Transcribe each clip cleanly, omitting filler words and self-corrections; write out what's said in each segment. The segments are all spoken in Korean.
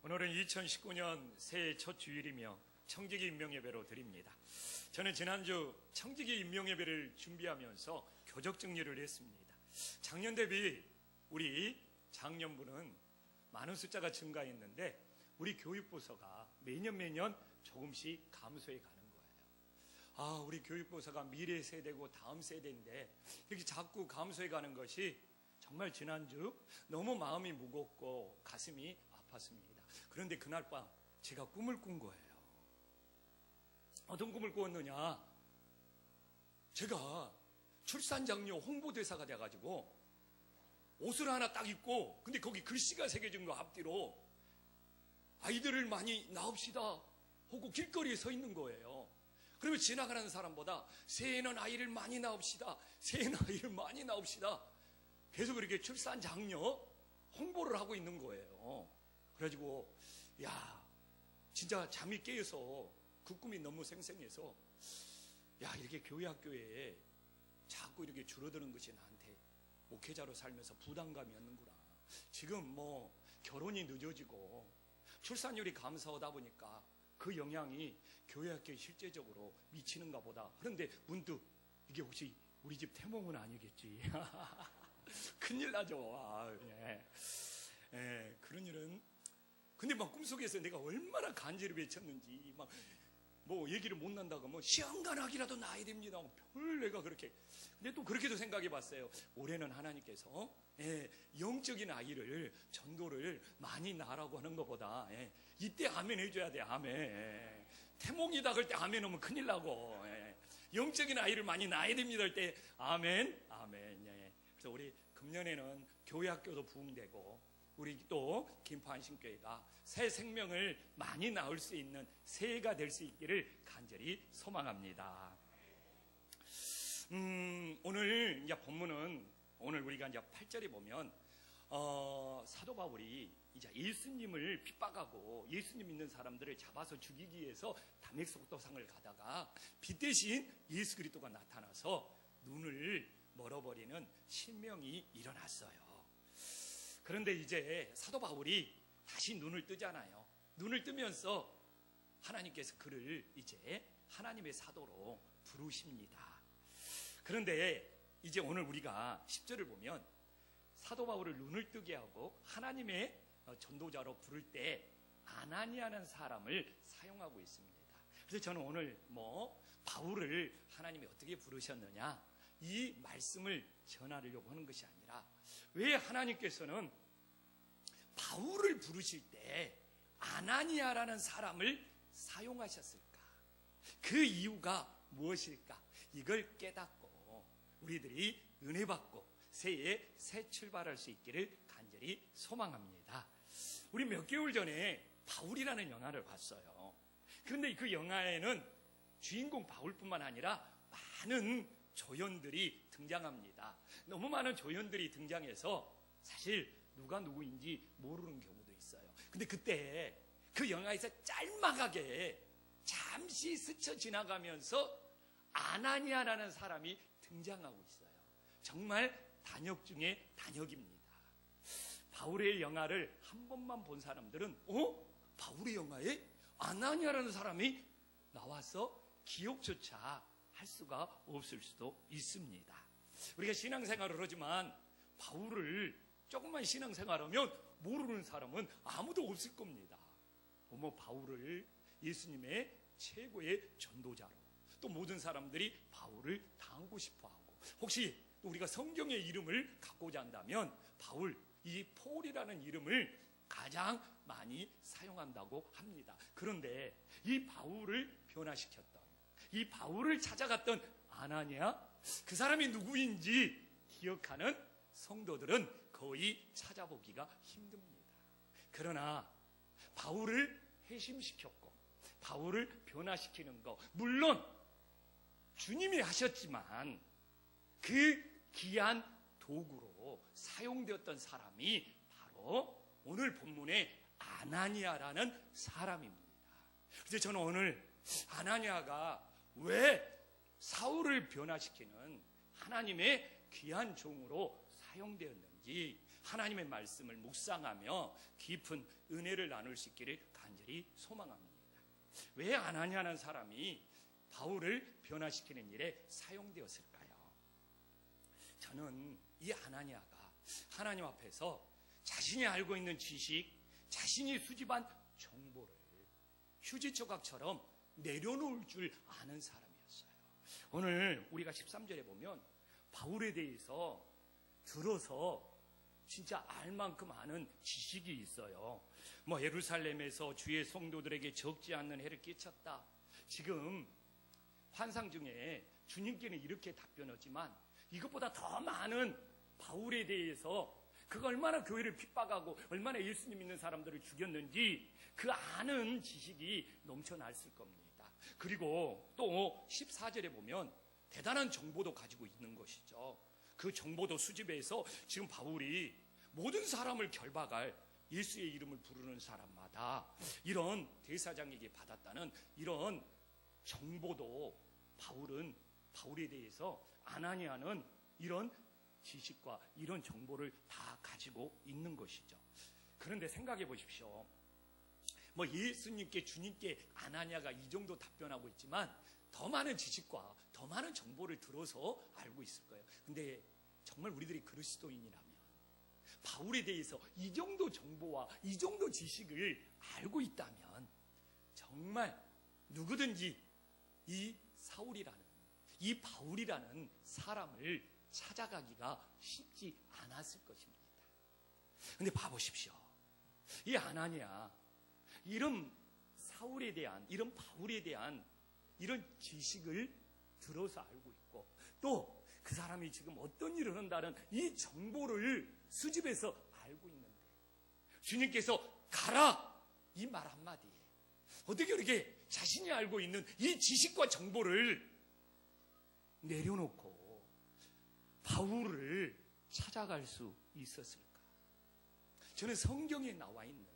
오늘은 2019년 새해 첫 주일이며 청지기 임명예배로 드립니다. 저는 지난주 청지기 임명예배를 준비하면서 교적 정리를 했습니다. 작년 대비 우리 작년부는 많은 숫자가 증가했는데 우리 교육부서가 매년 조금씩 감소해 가는 거예요. 우리 교육부서가 미래 세대고 다음 세대인데 이렇게 자꾸 감소해 가는 것이 정말 지난주 너무 마음이 무겁고 가슴이 아팠습니다. 그런데 그날 밤 제가 꿈을 꾼 거예요. 어떤 꿈을 꾸었느냐? 제가 출산장려 홍보대사가 돼가지고 옷을 하나 딱 입고, 근데 거기 글씨가 새겨진 거 앞뒤로 아이들을 많이 낳읍시다 하고 길거리에 서 있는 거예요. 그러면 지나가는 사람보다 새해에는 아이를 많이 낳읍시다, 새해에는 아이를 많이 낳읍시다, 계속 이렇게 출산장려 홍보를 하고 있는 거예요. 그래가지고 진짜 잠이 깨어서 그 꿈이 너무 생생해서 이렇게 교회 학교에 자꾸 이렇게 줄어드는 것이 나한테 목회자로 살면서 부담감이었는구나. 지금 결혼이 늦어지고 출산율이 감소하다 보니까 그 영향이 교회 학교에 실제적으로 미치는가 보다. 그런데 문득 이게 혹시 우리 집 태몽은 아니겠지. 큰일 나죠. 그런 일은. 근데 꿈속에서 내가 얼마나 간절히 외쳤는지 얘기를 못 난다고 시한간학이라도 낳아야 됩니다. 별 내가 그렇게. 근데 또 그렇게도 생각해 봤어요. 올해는 하나님께서 영적인 아이를 전도를 많이 낳으라고 하는 것보다 이때 아멘 해줘야 돼. 아멘. 태몽이다 그럴 때 아멘 하면 큰일 나고, 영적인 아이를 많이 낳아야 됩니다 할 때 아멘. 그래서 우리 금년에는 교회 학교도 부흥되고 우리 또 김포안심교회가 새 생명을 많이 낳을 수 있는 새해가 될 수 있기를 간절히 소망합니다. 오늘 이제 본문은 오늘 우리가 이제 8절에 보면 사도 바울이 이제 예수님을 핍박하고 예수님 믿는 사람들을 잡아서 죽이기 위해서 다메섹도상을 가다가 빛 대신 예수 그리스도가 나타나서 눈을 멀어버리는 신명이 일어났어요. 그런데 이제 사도 바울이 다시 눈을 뜨잖아요. 눈을 뜨면서 하나님께서 그를 이제 하나님의 사도로 부르십니다. 그런데 이제 오늘 우리가 10절을 보면 사도 바울을 눈을 뜨게 하고 하나님의 전도자로 부를 때 아나니아라는 사람을 사용하고 있습니다. 그래서 저는 오늘 바울을 하나님이 어떻게 부르셨느냐, 이 말씀을 전하려고 하는 것이 아니라 왜 하나님께서는 바울을 부르실 때 아나니아라는 사람을 사용하셨을까? 그 이유가 무엇일까? 이걸 깨닫고 우리들이 은혜 받고 새해에 새 출발할 수 있기를 간절히 소망합니다. 우리 몇 개월 전에 바울이라는 영화를 봤어요. 그런데 그 영화에는 주인공 바울뿐만 아니라 많은 조연들이 등장합니다. 너무 많은 조연들이 등장해서 사실 누가 누구인지 모르는 경우도 있어요. 근데 그때 그 영화에서 짤막하게 잠시 스쳐 지나가면서 아나니아라는 사람이 등장하고 있어요. 정말 단역 중에 단역입니다. 바울의 영화를 한 번만 본 사람들은 바울의 영화에 아나니아라는 사람이 나와서 기억조차 할 수가 없을 수도 있습니다. 우리가 신앙생활을 하지만 바울을 조금만 신앙생활하면 모르는 사람은 아무도 없을 겁니다. 바울을 예수님의 최고의 전도자로, 또 모든 사람들이 바울을 닮고 싶어하고, 혹시 우리가 성경의 이름을 갖고자 한다면 바울, 이 폴이라는 이름을 가장 많이 사용한다고 합니다. 그런데 이 바울을 변화시켰던, 이 바울을 찾아갔던 아나니아, 그 사람이 누구인지 기억하는 성도들은 거의 찾아보기가 힘듭니다. 그러나 바울을 회심시켰고 바울을 변화시키는 것, 물론 주님이 하셨지만 그 귀한 도구로 사용되었던 사람이 바로 오늘 본문의 아나니아라는 사람입니다. 그래서 저는 오늘 아나니아가 왜 사울을 변화시키는 하나님의 귀한 종으로 사용되었는지 하나님의 말씀을 묵상하며 깊은 은혜를 나눌 수 있기를 간절히 소망합니다. 왜 아나니아라는 사람이 바울을 변화시키는 일에 사용되었을까요? 저는 이 아나니아가 하나님 앞에서 자신이 알고 있는 지식, 자신이 수집한 정보를 휴지 조각처럼 내려놓을 줄 아는 사람이었어요. 오늘 우리가 13절에 보면 바울에 대해서 들어서 진짜 알 만큼 아는 지식이 있어요. 예루살렘에서 주의 성도들에게 적지 않는 해를 끼쳤다. 지금 환상 중에 주님께는 이렇게 답변하지만 이것보다 더 많은 바울에 대해서 그가 얼마나 교회를 핍박하고 얼마나 예수님 믿는 사람들을 죽였는지 그 아는 지식이 넘쳐났을 겁니다. 그리고 또 14절에 보면 대단한 정보도 가지고 있는 것이죠. 그 정보도 수집해서 지금 바울이 모든 사람을 결박할 예수의 이름을 부르는 사람마다 이런 대사장에게 받았다는 이런 정보도 바울에 대해서 아나니아는 이런 지식과 이런 정보를 다 가지고 있는 것이죠. 그런데 생각해 보십시오. 예수님께 주님께 아나니아가 이 정도 답변하고 있지만 더 많은 지식과 더 많은 정보를 들어서 알고 있을 거예요. 근데 정말 우리들이 그리스도인이라면 바울에 대해서 이 정도 정보와 이 정도 지식을 알고 있다면 정말 누구든지 이 사울이라는, 이 바울이라는 사람을 찾아가기가 쉽지 않았을 것입니다. 근데 봐보십시오. 이 아나니아, 이런 사울에 대한, 이런 바울에 대한 이런 지식을 들어서 알고 있고 또 그 사람이 지금 어떤 일을 한다는 이 정보를 수집해서 알고 있는데 주님께서 가라! 이 말 한마디에 어떻게 이렇게 자신이 알고 있는 이 지식과 정보를 내려놓고 바울을 찾아갈 수 있었을까? 저는 성경에 나와 있는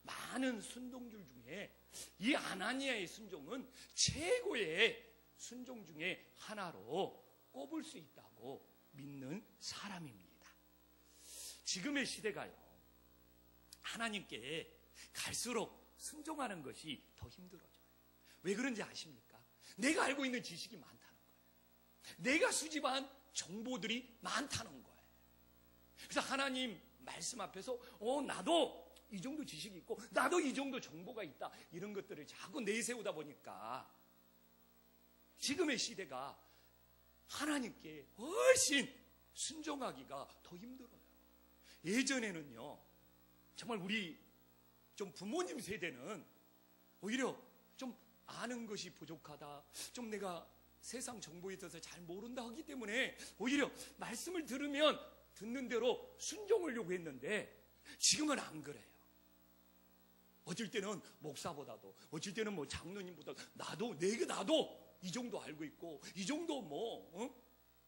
많은 순종들 중에 이 아나니아의 순종은 최고의 순종 중에 하나로 꼽을 수 있다고 믿는 사람입니다. 지금의 시대가요, 하나님께 갈수록 순종하는 것이 더 힘들어져요. 왜 그런지 아십니까? 내가 알고 있는 지식이 많다는 거예요. 내가 수집한 정보들이 많다는 거예요. 그래서 하나님 말씀 앞에서 나도 이 정도 지식이 있고 나도 이 정도 정보가 있다, 이런 것들을 자꾸 내세우다 보니까 지금의 시대가 하나님께 훨씬 순종하기가 더 힘들어요. 예전에는요, 정말 우리 좀 부모님 세대는 오히려 좀 아는 것이 부족하다, 좀 내가 세상 정보에 있어서 잘 모른다 하기 때문에 오히려 말씀을 들으면 듣는 대로 순종하려고 했는데 지금은 안 그래요. 어쩔 때는 목사보다도, 어쩔 때는 장로님보다도 나도 이 정도 알고 있고 이 정도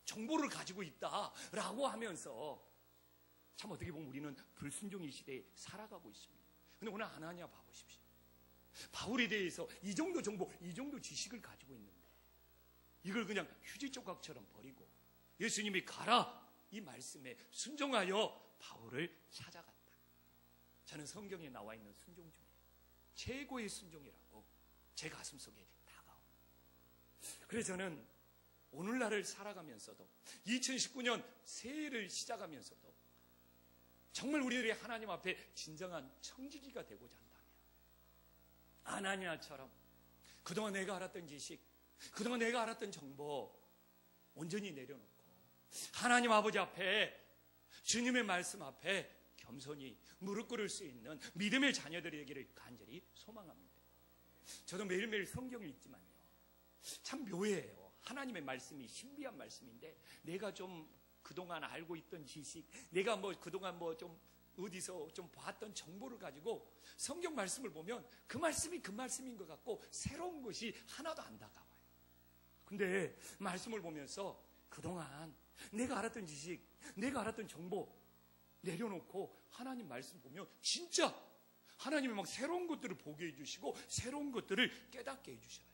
정보를 가지고 있다라고 하면서 참 어떻게 보면 우리는 불순종의 시대에 살아가고 있습니다. 근데 오늘 아나니아 봐보십시오. 바울에 대해서 이 정도 정보, 이 정도 지식을 가지고 있는데 이걸 그냥 휴지 조각처럼 버리고 예수님이 가라! 이 말씀에 순종하여 바울을 찾아갔다. 저는 성경에 나와 있는 순종 중에 최고의 순종이라고 제 가슴 속에 다가옵니다. 그래서 저는 오늘날을 살아가면서도 2019년 새해를 시작하면서도 정말 우리들이 하나님 앞에 진정한 청지기가 되고자 한다면 아나니아처럼 그동안 내가 알았던 지식, 그동안 내가 알았던 정보 온전히 내려놓고 하나님 아버지 앞에, 주님의 말씀 앞에 겸손히 무릎 꿇을 수 있는 믿음의 자녀들이 되기를 간절히 소망합니다. 저도 매일매일 성경을 읽지만요, 참 묘해요. 하나님의 말씀이 신비한 말씀인데 내가 좀 그동안 알고 있던 지식, 내가 그동안 좀 어디서 좀 봤던 정보를 가지고 성경 말씀을 보면 그 말씀이 그 말씀인 것 같고 새로운 것이 하나도 안 다가와요. 근데 말씀을 보면서 그동안 내가 알았던 지식, 내가 알았던 정보 내려놓고 하나님 말씀 보면 진짜 하나님이 막 새로운 것들을 보게 해주시고 새로운 것들을 깨닫게 해주셔요.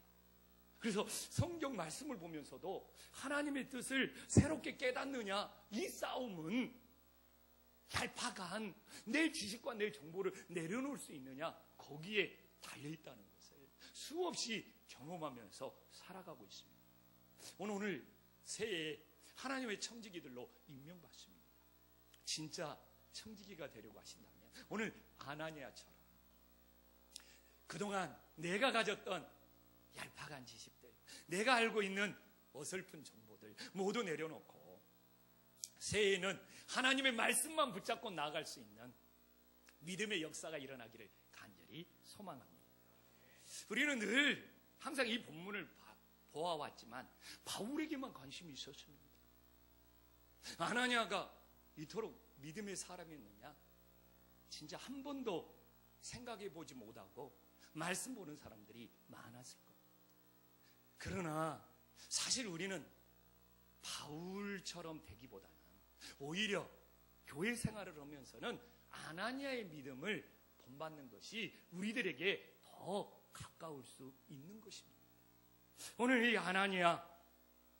그래서 성경 말씀을 보면서도 하나님의 뜻을 새롭게 깨닫느냐, 이 싸움은 얄팍한 내 지식과 내 정보를 내려놓을 수 있느냐, 거기에 달려있다는 것을 수없이 경험하면서 살아가고 있습니다. 오늘 새해에 하나님의 청지기들로 임명받습니다. 진짜 청지기가 되려고 하신다면 오늘 아나니아처럼 그동안 내가 가졌던 얄팍한 지식들, 내가 알고 있는 어설픈 정보들 모두 내려놓고 새해에는 하나님의 말씀만 붙잡고 나아갈 수 있는 믿음의 역사가 일어나기를 간절히 소망합니다. 우리는 늘 항상 이 본문을 보아왔지만 바울에게만 관심이 있었습니다. 아나니아가 이토록 믿음의 사람이었느냐? 진짜 한 번도 생각해 보지 못하고 말씀 보는 사람들이 많았을 겁니다. 그러나 사실 우리는 바울처럼 되기보다는 오히려 교회 생활을 하면서는 아나니아의 믿음을 본받는 것이 우리들에게 더 가까울 수 있는 것입니다. 오늘 이 아나니아,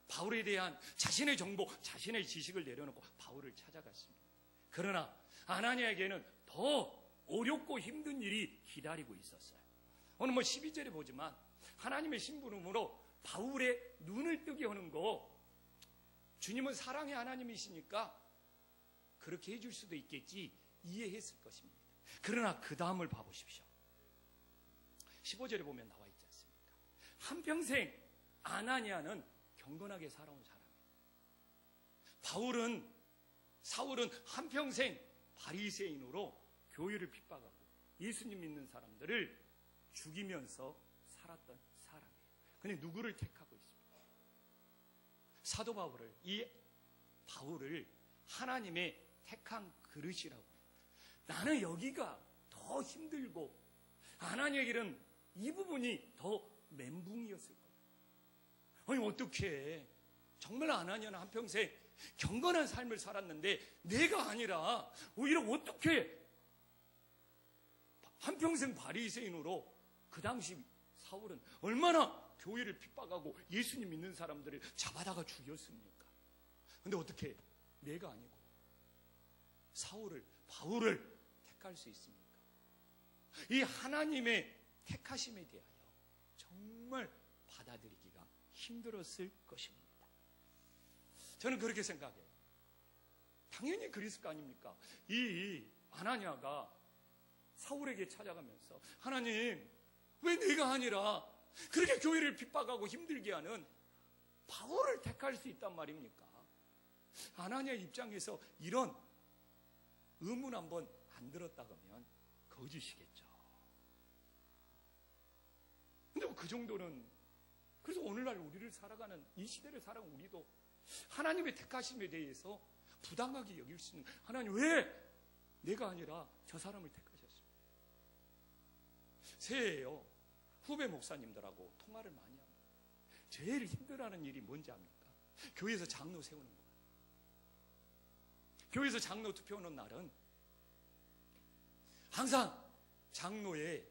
바울에 대한 자신의 정보, 자신의 지식을 내려놓고 바울을 찾아갔습니다. 그러나 아나니아에게는 더 어렵고 힘든 일이 기다리고 있었어요. 오늘 12절에 보지만 하나님의 신부름으로 바울의 눈을 뜨게 하는 거, 주님은 사랑의 하나님이시니까 그렇게 해줄 수도 있겠지 이해했을 것입니다. 그러나 그 다음을 봐보십시오. 15절에 보면 나와 있지 않습니까? 한평생 아나니아는 경건하게 살아온 사람이에요. 사울은 한평생 바리새인으로 교회를 핍박하고 예수님 믿는 사람들을 죽이면서 살았던 사람이에요. 근데 누구를 택하고 있습니까? 사도 바울을 하나님의 택한 그릇이라고 합니다. 나는 여기가 더 힘들고 아나니아에게는 이 부분이 더 멘붕이었을 거예요. 아니 어떻게 정말 아나니아는 한평생 경건한 삶을 살았는데 내가 아니라 오히려 어떻게 한평생 바리새인으로, 그 당시 사울은 얼마나 교회를 핍박하고 예수님 믿는 사람들을 잡아다가 죽였습니까? 근데 어떻게 내가 아니고 바울을 택할 수 있습니까? 이 하나님의 택하심에 대하여 정말 받아들이기가 힘들었을 것입니다. 저는 그렇게 생각해요. 당연히 그랬을 거 아닙니까? 이 아나니아가 사울에게 찾아가면서 하나님, 왜 내가 아니라 그렇게 교회를 핍박하고 힘들게 하는 바울을 택할 수 있단 말입니까? 아나니아 입장에서 이런 의문 한번 안 들었다 그러면 거짓이겠죠. 근데 그 정도는, 그래서 오늘날 우리를 살아가는, 이 시대를 살아가는 우리도 하나님의 택하심에 대해서 부당하게 여길 수 있는, 하나님 왜 내가 아니라 저 사람을 택하셨습니까? 새해에요, 후배 목사님들하고 통화를 많이 합니다. 제일 힘들어하는 일이 뭔지 압니까? 교회에서 장로 세우는 거예요. 교회에서 장로 투표하는 날은 항상 장로에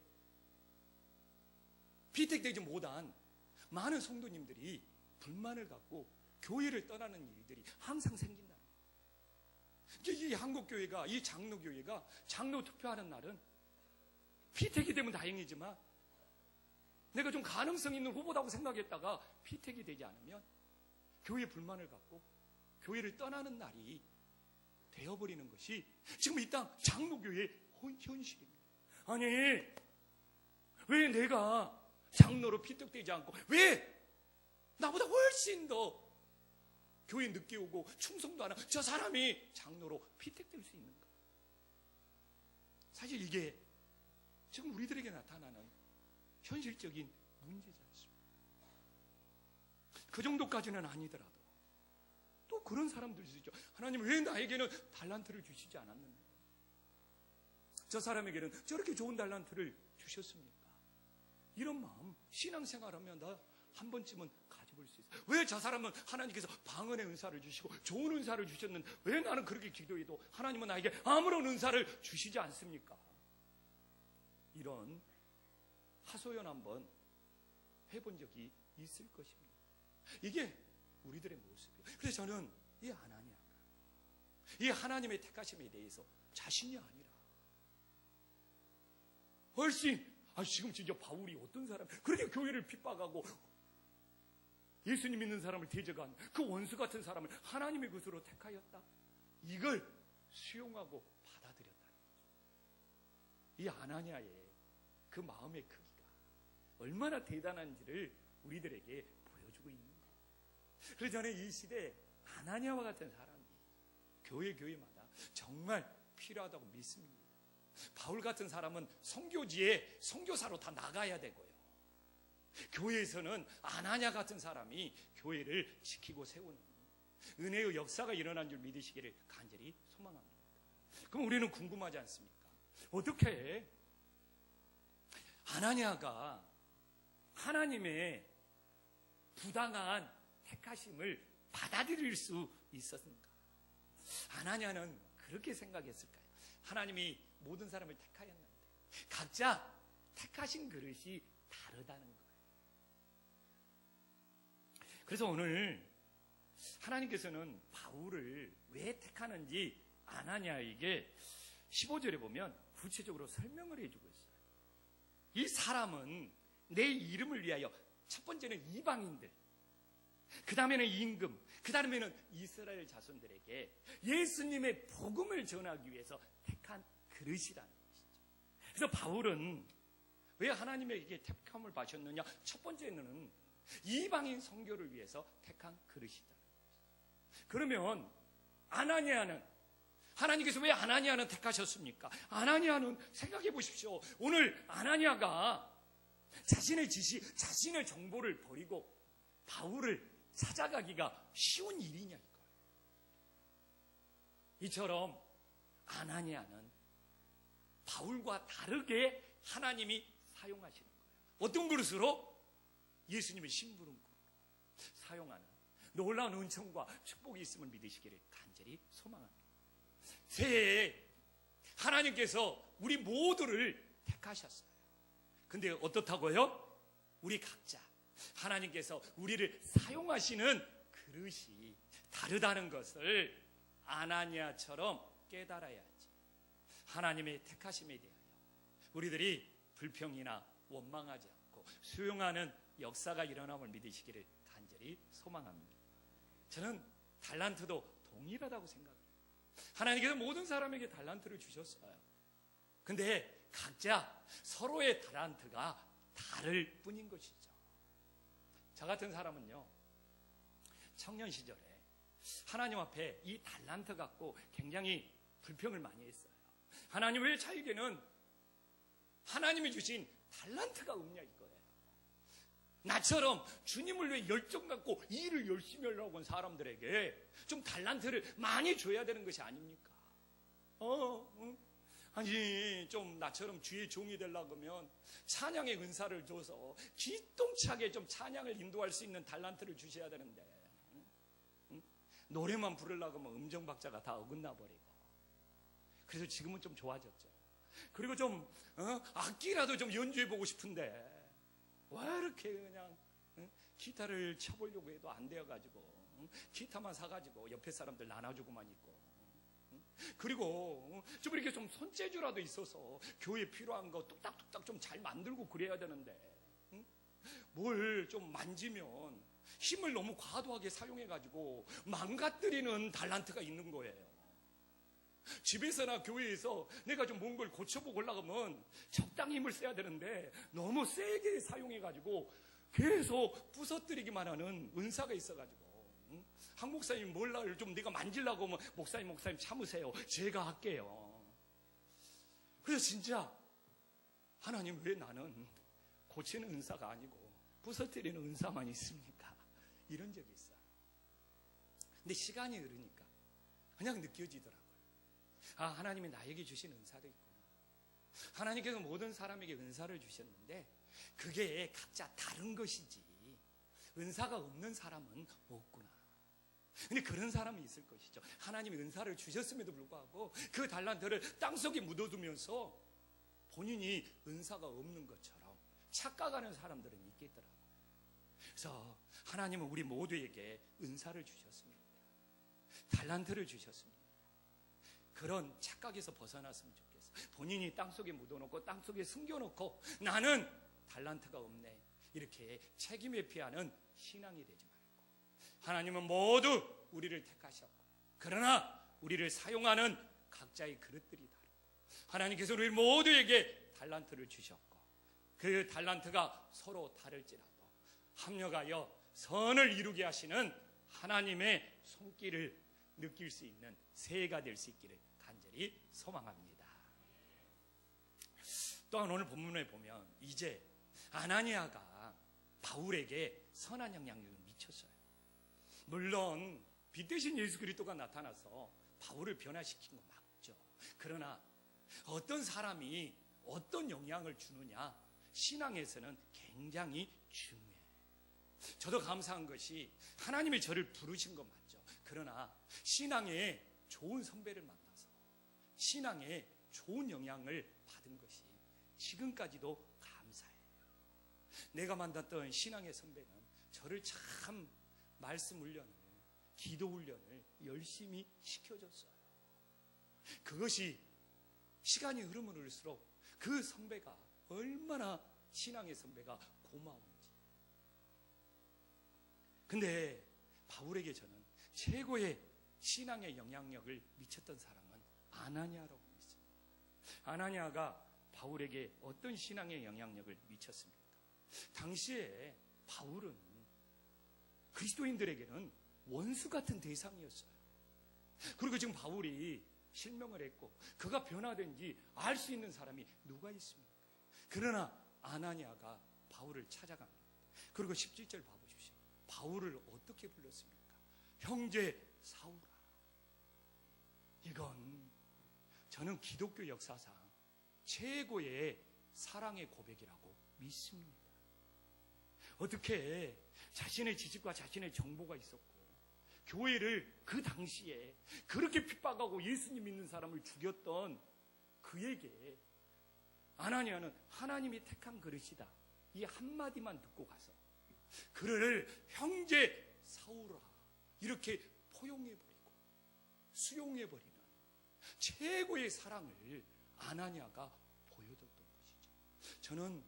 피택되지 못한 많은 성도님들이 불만을 갖고 교회를 떠나는 일들이 항상 생긴다는 거예요. 이 한국교회가, 이 장로교회가 장로 투표하는 날은 피택이 되면 다행이지만 내가 좀 가능성 있는 후보라고 생각했다가 피택이 되지 않으면 교회에 불만을 갖고 교회를 떠나는 날이 되어버리는 것이 지금 이 땅 장로교회의 현실입니다. 아니, 왜 내가 장로로 피택되지 않고 왜 나보다 훨씬 더 교회 늦게 오고 충성도 안 하는 저 사람이 장로로 피택될 수 있는가? 사실 이게 지금 우리들에게 나타나는 현실적인 문제지 않습니까? 그 정도까지는 아니더라도 또 그런 사람들이 있죠. 하나님 왜 나에게는 달란트를 주시지 않았는데 저 사람에게는 저렇게 좋은 달란트를 주셨습니까? 이런 마음, 신앙생활하면 나 한 번쯤은 가져볼 수 있어요. 왜 저 사람은 하나님께서 방언의 은사를 주시고 좋은 은사를 주셨는데 왜 나는 그렇게 기도해도 하나님은 나에게 아무런 은사를 주시지 않습니까? 이런 하소연 한번 해본 적이 있을 것입니다. 이게 우리들의 모습이에요. 그래서 저는 이 아나니아가 이 하나님의 택하심에 대해서 자신이 아니라 훨씬 지금 진짜 바울이 어떤 사람 그렇게 교회를 핍박하고 예수님 믿는 사람을 대적한 그 원수 같은 사람을 하나님의 것으로 택하였다. 이걸 수용하고 받아들였다는 거죠. 이 아나니아의 그 마음의 크기가 얼마나 대단한지를 우리들에게 보여주고 있는 거예요. 그래서 저는 이 시대에 아나니아와 같은 사람이 교회마다 정말 필요하다고 믿습니다. 바울 같은 사람은 선교지에 선교사로 다 나가야 되고요. 교회에서는 아나니아 같은 사람이 교회를 지키고 세우는 은혜의 역사가 일어난 줄 믿으시기를 간절히 소망합니다. 그럼 우리는 궁금하지 않습니까? 어떻게 아나니아가 하나님의 부당한 택하심을 받아들일 수 있었는가? 아나니아는 그렇게 생각했을까요? 하나님이 모든 사람을 택하였는데 각자 택하신 그릇이 다르다는 거예요. 그래서 오늘 하나님께서는 바울을 왜 택하는지 아나니아에게 15절에 보면 구체적으로 설명을 해주고 있어요. 이 사람은 내 이름을 위하여 첫 번째는 이방인들, 그 다음에는 임금, 그 다음에는 이스라엘 자손들에게 예수님의 복음을 전하기 위해서 택한 그릇이라는 것이죠. 그래서 바울은 왜 하나님에게 택함을 받으셨느냐? 첫 번째는 이방인 선교를 위해서 택한 그릇이다. 그러면 아나니아는 하나님께서 왜 아나니아는 택하셨습니까? 아나니아는 생각해 보십시오. 오늘 아나니아가 자신의 지시, 자신의 정보를 버리고 바울을 찾아가기가 쉬운 일이냐 이거예요. 이처럼 아나니아는 바울과 다르게 하나님이 사용하시는 거예요. 어떤 그릇으로? 예수님의 심부름꾼으로 사용하는 놀라운 은총과 축복이 있음을 믿으시기를 간절히 소망합니다. 새해에 하나님께서 우리 모두를 택하셨어요. 근데 어떻다고요? 우리 각자 하나님께서 우리를 사용하시는 그릇이 다르다는 것을 아나니아처럼 깨달아야지. 하나님의 택하심에 대하여 우리들이 불평이나 원망하지 않고 수용하는 역사가 일어남을 믿으시기를 간절히 소망합니다. 저는 달란트도 동일하다고 생각해요. 하나님께서 모든 사람에게 달란트를 주셨어요. 근데 각자 서로의 달란트가 다를 뿐인 것이죠. 저 같은 사람은요, 청년 시절에 하나님 앞에 이 달란트 갖고 굉장히 불평을 많이 했어요. 하나님 왜 자에게는 하나님이 주신 달란트가 없냐 이거예요. 나처럼 주님을 위해 열정 갖고 일을 열심히 하려고 한 사람들에게 좀 달란트를 많이 줘야 되는 것이 아닙니까? 아니 좀 나처럼 주의 종이 되려고 하면 찬양의 은사를 줘서 기똥차게 좀 찬양을 인도할 수 있는 달란트를 주셔야 되는데 노래만 부르려고 하면 음정박자가 다 어긋나 버리고. 그래서 지금은 좀 좋아졌죠. 그리고 좀 악기라도 좀 연주해보고 싶은데 왜 이렇게 그냥 기타를 쳐보려고 해도 안 되어가지고 기타만 사가지고 옆에 사람들 나눠주고만 있고, 그리고 좀 이렇게 좀 손재주라도 있어서 교회에 필요한 거 뚝딱뚝딱 좀 잘 만들고 그래야 되는데 뭘 좀 만지면 힘을 너무 과도하게 사용해가지고 망가뜨리는 달란트가 있는 거예요. 집에서나 교회에서 내가 좀 뭔 걸 고쳐보고 올라가면 적당히 힘을 써야 되는데 너무 세게 사용해가지고 계속 부서뜨리기만 하는 은사가 있어가지고, 한 목사님 몰라를 좀 내가 만지려고 하면 목사님 참으세요, 제가 할게요. 그래서 진짜 하나님 왜 나는 고치는 은사가 아니고 부서뜨리는 은사만 있습니까? 이런 적이 있어요. 근데 시간이 흐르니까 그냥 느껴지더라고요. 하나님이 나에게 주신 은사도 있구나. 하나님께서 모든 사람에게 은사를 주셨는데 그게 각자 다른 것이지 은사가 없는 사람은 없구나. 근데 그런 사람이 있을 것이죠. 하나님이 은사를 주셨음에도 불구하고 그 달란트를 땅속에 묻어두면서 본인이 은사가 없는 것처럼 착각하는 사람들은 있겠더라고요. 그래서 하나님은 우리 모두에게 은사를 주셨습니다. 달란트를 주셨습니다. 그런 착각에서 벗어났으면 좋겠어. 본인이 땅속에 묻어놓고 땅속에 숨겨놓고 나는 달란트가 없네, 이렇게 책임 회피하는 신앙이 되지 말고, 하나님은 모두 우리를 택하셨고, 그러나 우리를 사용하는 각자의 그릇들이 다르고, 하나님께서 우리 모두에게 달란트를 주셨고, 그 달란트가 서로 다를지라도 합력하여 선을 이루게 하시는 하나님의 손길을 느낄 수 있는 새해가 될 수 있기를 간절히 소망합니다. 또한 오늘 본문에 보면 이제 아나니아가 바울에게 선한 영향력을 미쳤어요. 물론 빛 대신 예수 그리스도가 나타나서 바울을 변화시킨 건 맞죠. 그러나 어떤 사람이 어떤 영향을 주느냐, 신앙에서는 굉장히 중요해요. 저도 감사한 것이 하나님이 저를 부르신 건 맞죠. 그러나 신앙에 좋은 선배를 만나서 신앙에 좋은 영향을 받은 것이 지금까지도 감사해요. 내가 만났던 신앙의 선배는 저를 참 말씀 훈련을, 기도 훈련을 열심히 시켜줬어요. 그것이 시간이 흐르면 흐를수록 그 선배가 얼마나 신앙의 선배가 고마운지. 근데 바울에게 저는 최고의 신앙의 영향력을 미쳤던 사람은 아나니아라고 믿습니다. 아나니아가 바울에게 어떤 신앙의 영향력을 미쳤습니까? 당시에 바울은 그리스도인들에게는 원수 같은 대상이었어요. 그리고 지금 바울이 실명을 했고 그가 변화된지 알 수 있는 사람이 누가 있습니까? 그러나 아나니아가 바울을 찾아갑니다. 그리고 17절 봐보십시오. 바울을 어떻게 불렀습니까? 형제 사울아. 이건 저는 기독교 역사상 최고의 사랑의 고백이라고 믿습니다. 어떻게 자신의 지식과 자신의 정보가 있었고 교회를 그 당시에 그렇게 핍박하고 예수님 믿는 사람을 죽였던 그에게 아나니아는 하나님이 택한 그릇이다, 이 한마디만 듣고 가서 그를 형제 사울아 이렇게 포용해버리고 수용해버리는 최고의 사랑을 아나니아가 보여줬던 것이죠. 저는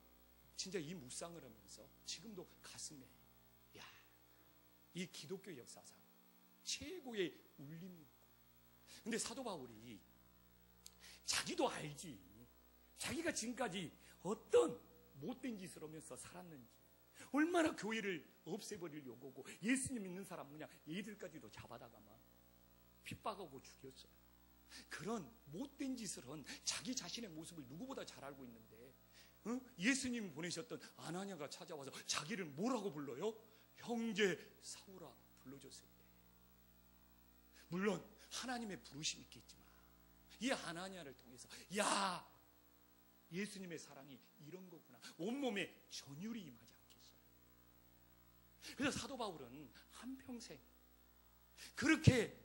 진짜 이 묵상을 하면서 지금도 가슴에 이 기독교 역사상 최고의 울림이었고, 근데 사도 바울이 자기도 알지, 자기가 지금까지 어떤 못된 짓을 하면서 살았는지, 얼마나 교회를 없애버리려고 하고 예수님 믿는 사람 그냥 얘들까지도 잡아다가만 핍박하고 죽였어요. 그런 못된 짓을 한 자기 자신의 모습을 누구보다 잘 알고 있는데 예수님이 보내셨던 아나니아가 찾아와서 자기를 뭐라고 불러요? 형제 사울아 불러줬을 때, 물론 하나님의 부르심이 있겠지만 이 아나니아를 통해서 야, 예수님의 사랑이 이런 거구나, 온몸에 전율이 임하지 않겠어요? 그래서 사도 바울은 한평생 그렇게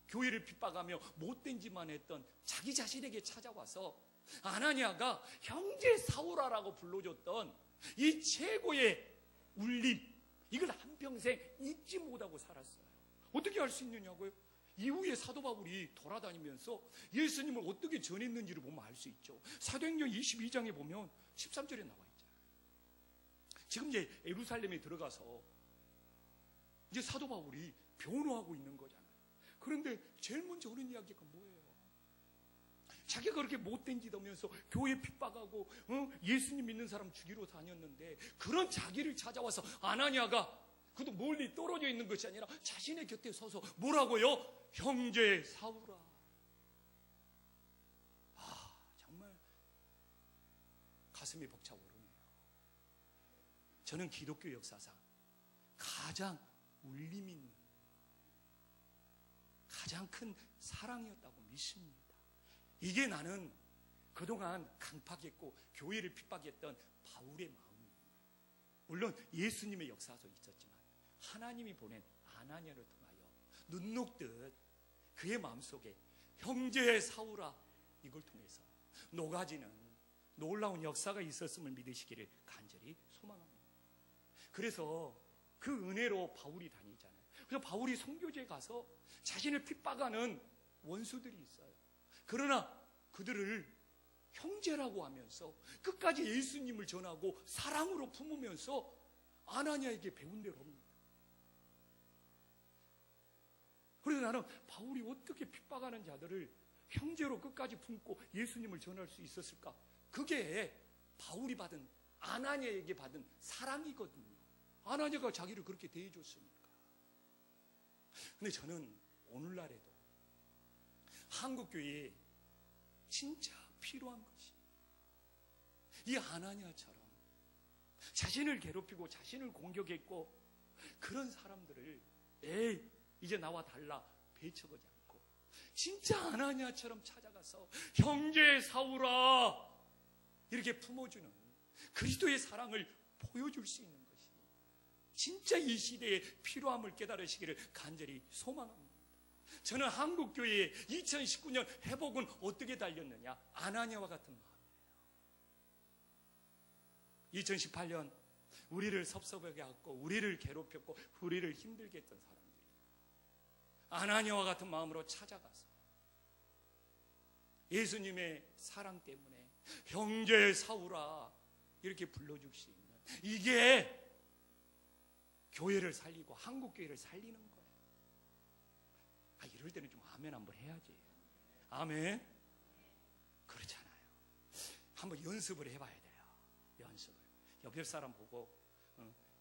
교회를 핍박하며 못된 짓만 했던 자기 자신에게 찾아와서 아나니아가 형제 사울아라고 불러줬던 이 최고의 울림, 이걸 한평생 잊지 못하고 살았어요. 어떻게 할 수 있느냐고요? 이후에 사도 바울이 돌아다니면서 예수님을 어떻게 전했는지를 보면 알 수 있죠. 사도행전 22장에 보면 13절에 나와 있잖아요. 지금 이제 예루살렘에 들어가서 이제 사도 바울이 변호하고 있는 거잖아요. 그런데 제일 먼저 하는 이야기가 뭐예요? 자기가 그렇게 못된 짓 하면서 교회 핍박하고 예수님 믿는 사람 죽이러 다녔는데 그런 자기를 찾아와서 아나니아가 그도 멀리 떨어져 있는 것이 아니라 자신의 곁에 서서 뭐라고요? 형제 사울아. 정말 가슴이 벅차오르네요. 저는 기독교 역사상 가장 울림 있는 가장 큰 사랑이었다고 믿습니다. 이게 나는 그동안 강팍했고 교회를 핍박했던 바울의 마음이에요. 물론 예수님의 역사도 있었지만 하나님이 보낸 아나니아를 통하여 눈 녹듯 그의 마음속에 형제 사울아 이걸 통해서 녹아지는 놀라운 역사가 있었음을 믿으시기를 간절히 소망합니다. 그래서 그 은혜로 바울이 다니잖아요. 그래서 바울이 선교지에 가서 자신을 핍박하는 원수들이 있어요. 그러나 그들을 형제라고 하면서 끝까지 예수님을 전하고 사랑으로 품으면서 아나니아에게 배운 대로 합니다. 그래서 나는 바울이 어떻게 핍박하는 자들을 형제로 끝까지 품고 예수님을 전할 수 있었을까? 그게 바울이 받은, 아나니아에게 받은 사랑이거든요. 아나니아가 자기를 그렇게 대해줬으니까. 근데 저는 오늘날에도 한국교회에 진짜 필요한 것이 이 아나니아처럼 자신을 괴롭히고 자신을 공격했고 그런 사람들을 이제 나와 달라 배척하지 않고 진짜 아나니아처럼 찾아가서 형제 사울아 이렇게 품어주는 그리스도의 사랑을 보여줄 수 있는 것이 진짜 이 시대에 필요함을 깨달으시기를 간절히 소망합니다. 저는 한국교회의 2019년 회복은 어떻게 달렸느냐? 아나니아와 같은 마음이에요. 2018년 우리를 섭섭하게 하고 우리를 괴롭혔고 우리를 힘들게 했던 사람들이 아나니아와 같은 마음으로 찾아가서 예수님의 사랑 때문에 형제 사울아 이렇게 불러줄 수 있는 이게 교회를 살리고 한국교회를 살리는 거예요. 이럴 때는 좀 아멘 한번 해야지. 아멘. 그렇잖아요. 한번 연습을 해봐야 돼요. 연습을. 옆에 사람 보고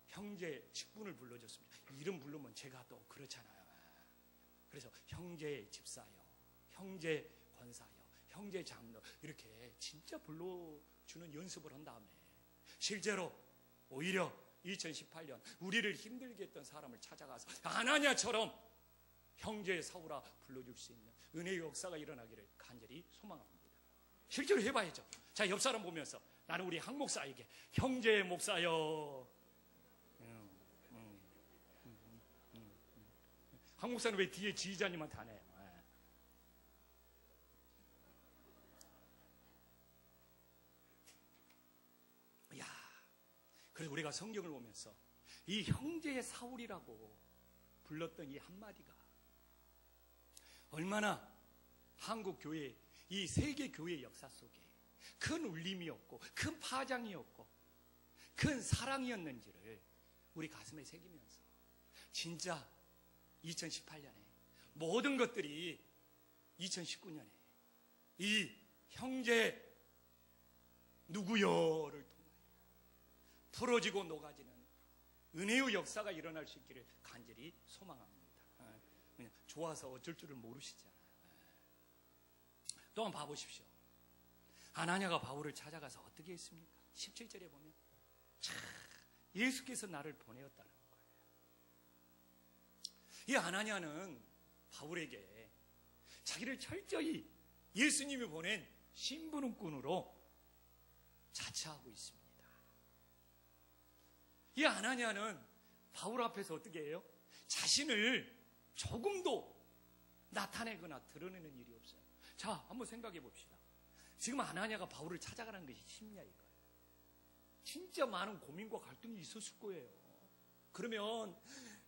형제 직분을 불러줬습니다. 이름 부르면 제가 또 그렇잖아요. 그래서 형제 집사요, 형제 권사요, 형제 장로 이렇게 진짜 불러주는 연습을 한 다음에 실제로 오히려 2018년 우리를 힘들게 했던 사람을 찾아가서 아나니아처럼 형제 사울아 불러줄 수 있는 은혜의 역사가 일어나기를 간절히 소망합니다. 실제로 해봐야죠. 자, 옆 사람 보면서 나는 우리 한 목사에게 형제 목사요. 한 목사는 왜 뒤에 지휘자님한테 안 해요? 야, 그래서 우리가 성경을 보면서 이 형제의 사울이라고 불렀던 이 한마디가 얼마나 한국 교회, 이 세계 교회 역사 속에 큰 울림이었고 큰 파장이었고 큰 사랑이었는지를 우리 가슴에 새기면서 진짜 2018년에 모든 것들이 2019년에 이 형제 누구여를 통하여 풀어지고 녹아지는 은혜의 역사가 일어날 수 있기를 간절히 소망합니다. 그냥 좋아서 어쩔 줄을 모르시잖아요. 또 한번 봐보십시오. 아나니아가 바울을 찾아가서 어떻게 했습니까? 17절에 보면 예수께서 나를 보내었다는 거예요. 이 아나니아는 바울에게 자기를 철저히 예수님이 보낸 신부름꾼으로 자처하고 있습니다. 이 아나니아는 바울 앞에서 어떻게 해요? 자신을 조금도 나타내거나 드러내는 일이 없어요. 자, 한번 생각해 봅시다. 지금 아나니아가 바울을 찾아가는 것이 쉽냐 이거예요. 진짜 많은 고민과 갈등이 있었을 거예요. 그러면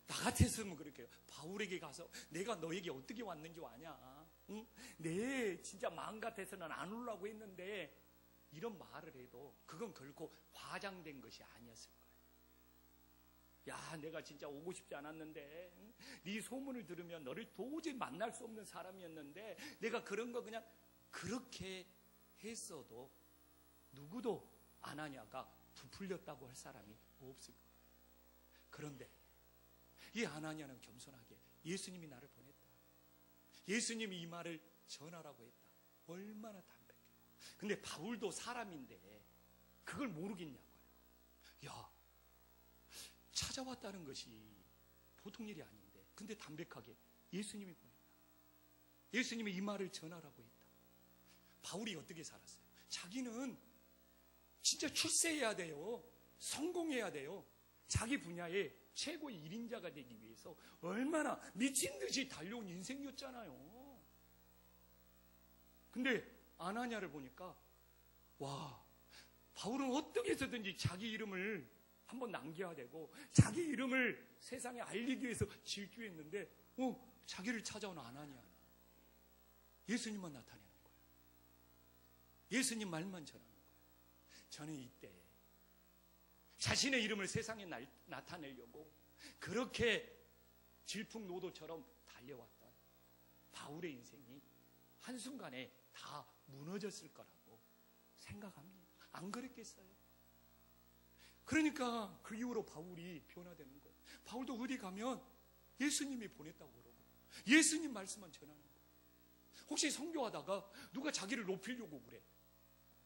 나 같았으면 그렇게 바울에게 가서 내가 너에게 어떻게 왔는지 아냐? 응? 내 진짜 마음 같아서는 안 오려고 했는데 이런 말을 해도 그건 결코 과장된 것이 아니었을 거예요. 야, 내가 진짜 오고 싶지 않았는데 네 소문을 들으면 너를 도저히 만날 수 없는 사람이었는데 내가 그런 거 그냥 그렇게 했어도 누구도 아나니아가 부풀렸다고 할 사람이 없을 거예요. 그런데 이 아나니아는 겸손하게 예수님이 나를 보냈다. 예수님이 이 말을 전하라고 했다. 얼마나 담백해요. 근데 바울도 사람인데 그걸 모르겠냐고요. 야, 찾아왔다는 것이 보통 일이 아닌데 근데 담백하게 예수님이 보냈다. 예수님이 이 말을 전하라고 했다. 바울이 어떻게 살았어요? 자기는 진짜 출세해야 돼요. 성공해야 돼요. 자기 분야의 최고의 1인자가 되기 위해서 얼마나 미친 듯이 달려온 인생이었잖아요. 근데 아나니아를 보니까 와, 바울은 어떻게 해서든지 자기 이름을 한번 남겨야 되고 자기 이름을 세상에 알리기 위해서 질주했는데 자기를 찾아온 아나니아는 예수님만 나타내는 거예요. 예수님 말만 전하는 거예요. 저는 이때 자신의 이름을 세상에 나타내려고 그렇게 질풍노도처럼 달려왔던 바울의 인생이 한순간에 다 무너졌을 거라고 생각합니다. 안 그랬겠어요? 그러니까 그 이후로 바울이 변화되는 거예요. 바울도 어디 가면 예수님이 보냈다고 그러고 예수님 말씀만 전하는 거예요. 혹시 선교하다가 누가 자기를 높이려고 그래.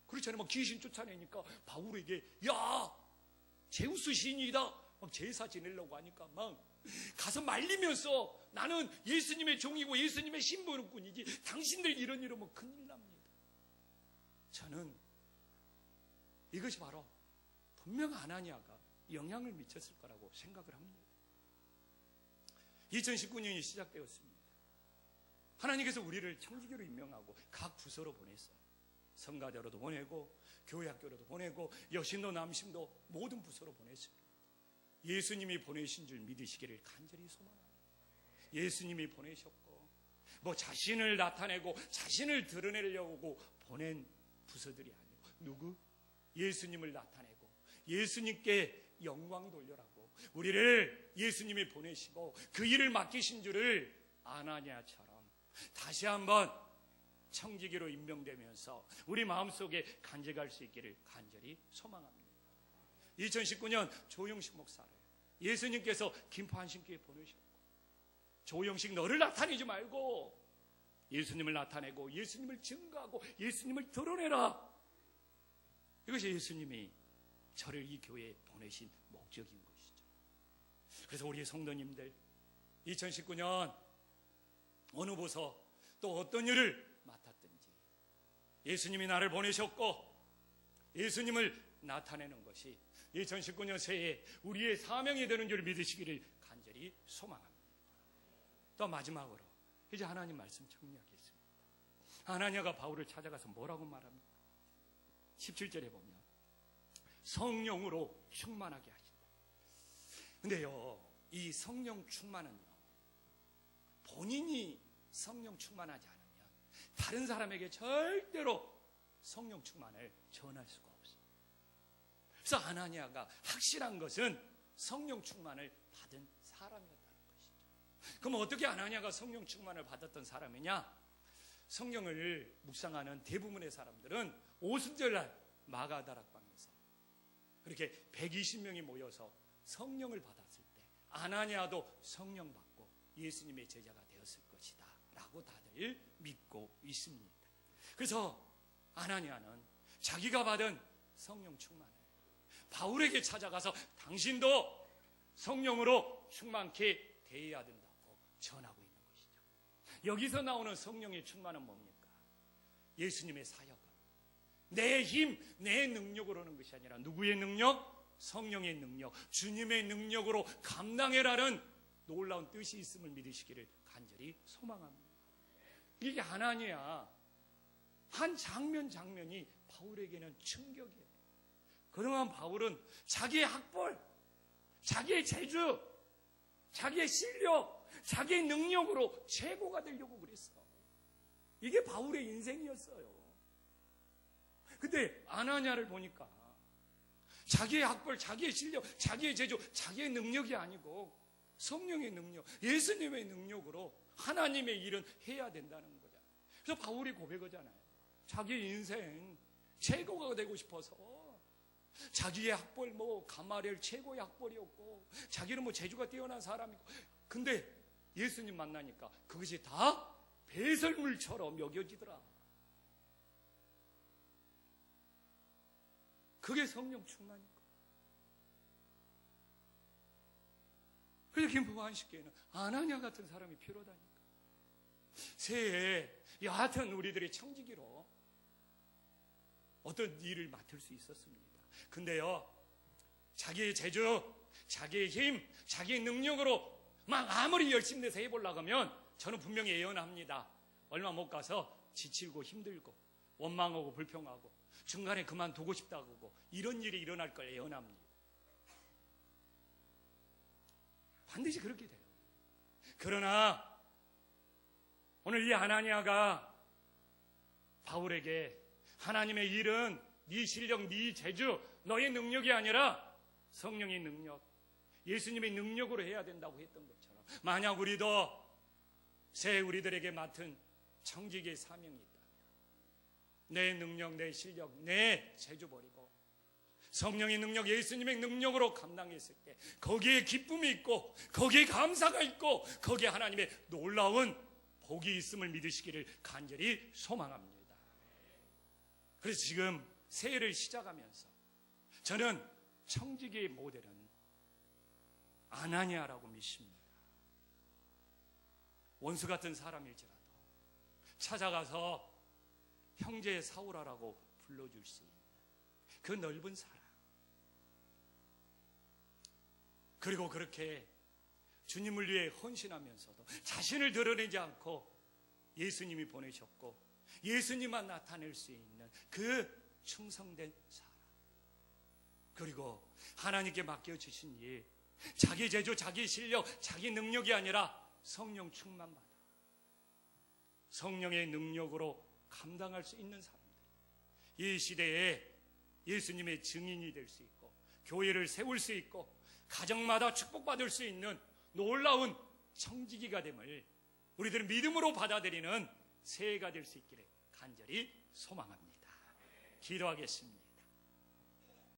그렇잖아요. 막 귀신 쫓아내니까 바울에게 야 제우스 신이다 막 제사 지내려고 하니까 막 가서 말리면서 나는 예수님의 종이고 예수님의 신분뿐이지 당신들 이러면 큰일 납니다. 저는 이것이 바로 분명 아나니아가 영향을 미쳤을 거라고 생각을 합니다. 2019년이 시작되었습니다. 하나님께서 우리를 청지기로 임명하고 각 부서로 보냈어요. 성가대로도 보내고 교회학교로도 보내고 여신도 남심도 모든 부서로 보냈습니다. 예수님이 보내신 줄 믿으시기를 간절히 소망합니다. 예수님이 보내셨고 뭐 자신을 나타내고 자신을 드러내려고 보낸 부서들이 아니고 누구? 예수님을 나타내고 예수님께 영광 돌려라고 우리를 예수님이 보내시고 그 일을 맡기신 줄을 아나니아처럼 다시 한번 청지기로 임명되면서 우리 마음속에 간직할 수 있기를 간절히 소망합니다. 2019년 조영식 목사를 예수님께서 김포한신교에 보내셨고 조영식 너를 나타내지 말고 예수님을 나타내고 예수님을 증거하고 예수님을 드러내라. 이것이 예수님이 저를 이 교회에 보내신 목적인 것이죠. 그래서 우리 성도님들 2019년 어느 부서 또 어떤 일을 맡았든지 예수님이 나를 보내셨고 예수님을 나타내는 것이 2019년 새해 우리의 사명이 되는 줄 믿으시기를 간절히 소망합니다. 또 마지막으로 이제 하나님 말씀 정리하겠습니다. 아나니아가 바울을 찾아가서 뭐라고 말합니까? 17절에 보면 성령으로 충만하게 하신다. 근데요, 이 성령 충만은요, 본인이 성령 충만하지 않으면 다른 사람에게 절대로 성령 충만을 전할 수가 없어요. 그래서 아나니아가 확실한 것은 성령 충만을 받은 사람이었다는 것이죠. 그럼 어떻게 아나니아가 성령 충만을 받았던 사람이냐? 성경을 묵상하는 대부분의 사람들은 오순절날 마가다락방에서 그렇게 120명이 모여서 성령을 받았을 때 아나니아도 성령 받고 예수님의 제자가 되었을 것이다 라고 다들 믿고 있습니다. 그래서 아나니아는 자기가 받은 성령 충만을 바울에게 찾아가서 당신도 성령으로 충만케 대해야 된다고 전하고 있는 것이죠. 여기서 나오는 성령의 충만은 뭡니까? 예수님의 사역은 내 힘, 내 능력으로 하는 것이 아니라 누구의 능력? 성령의 능력, 주님의 능력으로 감당해라는 놀라운 뜻이 있음을 믿으시기를 간절히 소망합니다. 이게 아나니아 한 장면이 바울에게는 충격이에요. 그동안 바울은 자기의 학벌, 자기의 재주, 자기의 실력, 자기의 능력으로 최고가 되려고 그랬어. 이게 바울의 인생이었어요. 근데 아나니아를 보니까 자기의 학벌, 자기의 실력, 자기의 재주, 자기의 능력이 아니고 성령의 능력, 예수님의 능력으로 하나님의 일은 해야 된다는 거잖아요. 그래서 바울이 고백하잖아요. 자기 인생 최고가 되고 싶어서 자기의 학벌 가마리엘 최고의 학벌이었고 자기는 재주가 뛰어난 사람이고 근데 예수님 만나니까 그것이 다 배설물처럼 여겨지더라. 그게 성령 충만인 거예요. 그래서 김포한식교회는 아나니아 같은 사람이 필요하다니까. 새해에 여하튼 우리들이 청지기로 어떤 일을 맡을 수 있었습니다. 근데요, 자기의 재주, 자기의 힘, 자기의 능력으로 막 아무리 열심히 내서 해보려고 하면 저는 분명히 예언합니다. 얼마 못 가서 지치고 힘들고 원망하고 불평하고 중간에 그만두고 싶다고 하고 이런 일이 일어날 걸 예언합니다. 반드시 그렇게 돼요. 그러나 오늘 이 아나니아가 바울에게 하나님의 일은 네 실력, 네 재주, 너의 능력이 아니라 성령의 능력, 예수님의 능력으로 해야 된다고 했던 것처럼, 만약 우리도 새 우리들에게 맡은 청지기의 사명이 있다면 내 능력, 내 실력, 내 재주 버리고 성령의 능력, 예수님의 능력으로 감당했을 때 거기에 기쁨이 있고 거기에 감사가 있고 거기에 하나님의 놀라운 복이 있음을 믿으시기를 간절히 소망합니다. 그래서 지금 새해를 시작하면서 저는 청지기의 모델은 아나니아라고 믿습니다. 원수 같은 사람일지라도 찾아가서 형제 사울아라고 불러줄 수 있는 그 넓은 사랑, 그리고 그렇게 주님을 위해 헌신하면서도 자신을 드러내지 않고 예수님이 보내셨고 예수님만 나타낼 수 있는 그 충성된 사람, 그리고 하나님께 맡겨주신 일, 자기 재주, 자기 실력, 자기 능력이 아니라 성령 충만받아 성령의 능력으로 감당할 수 있는 사람들, 이 시대에 예수님의 증인이 될 수 있고 교회를 세울 수 있고 가정마다 축복받을 수 있는 놀라운 청지기가 됨을 우리들은 믿음으로 받아들이는 새해가 될 수 있기를 간절히 소망합니다. 기도하겠습니다.